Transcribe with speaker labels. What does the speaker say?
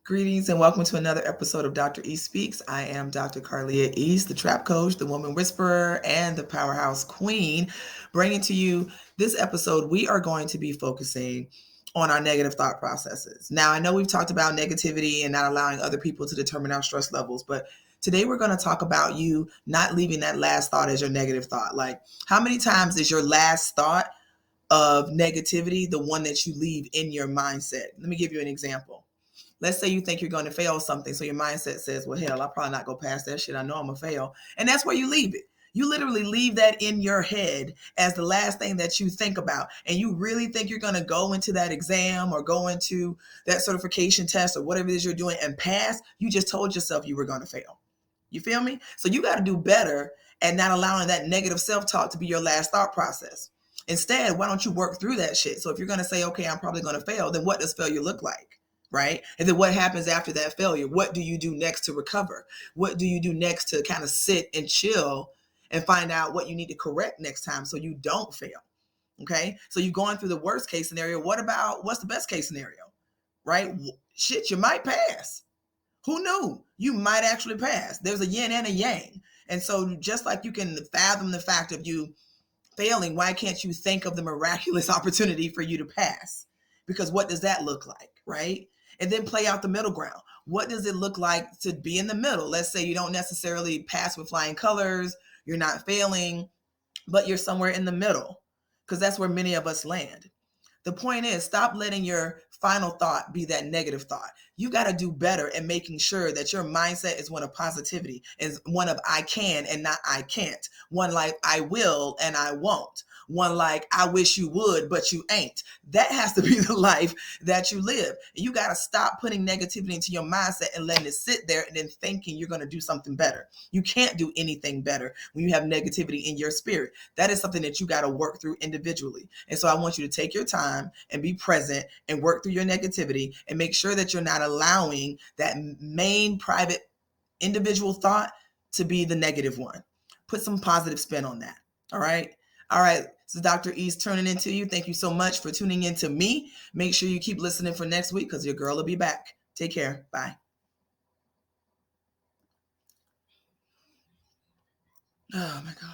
Speaker 1: Greetings and welcome to another episode of Dr. E Speaks. I am Dr. Carlia East, the trap coach, the woman whisperer, and the powerhouse queen. Bringing to you this episode, we are going to be focusing on our negative thought processes. Now, I know we've talked about negativity and not allowing other people to determine our stress levels, but today we're going to talk about you not leaving that last thought as your negative thought. Like, how many times is your last thought of negativity the one that you leave in your mindset? Let me give you an example. Let's say you think you're going to fail something. So your mindset says, well, hell, I'll probably not go past that shit. I know I'm going to fail. And that's where you leave it. You literally leave that in your head as the last thing that you think about. And you really think you're going to go into that exam or go into that certification test or whatever it is you're doing and pass. You just told yourself you were going to fail. You feel me? So you got to do better at not allowing that negative self-talk to be your last thought process. Instead, why don't you work through that shit? So if you're going to say, okay, I'm probably going to fail, then what does failure look like? Right? And then what happens after that failure? What do you do next to recover? What do you do next to kind of sit and chill and find out what you need to correct next time so you don't fail? Okay. So you're going through the worst case scenario. What's the best case scenario? Right? Shit, you might pass. Who knew? You might actually pass. There's a yin and a yang. And so just like you can fathom the fact of you failing, why can't you think of the miraculous opportunity for you to pass? Because what does that look like, right? And then play out the middle ground. What does it look like to be in the middle? Let's say you don't necessarily pass with flying colors, you're not failing, but you're somewhere in the middle, because that's where many of us land. The point is, stop letting your final thought be that negative thought. You got to do better at making sure that your mindset is one of positivity, is one of I can and not I can't. One like I will and I won't. One like I wish you would, but you ain't. That has to be the life that you live. And you got to stop putting negativity into your mindset and letting it sit there and then thinking you're going to do something better. You can't do anything better when you have negativity in your spirit. That is something that you got to work through individually. And so I want you to take your time and be present and work through your negativity and make sure that you're not allowing that main private individual thought to be the negative one. Put some positive spin on that. All right. All right. So Dr. East turning into you. Thank you so much for tuning in to me. Make sure you keep listening for next week because your girl will be back. Take care. Bye. Oh my God.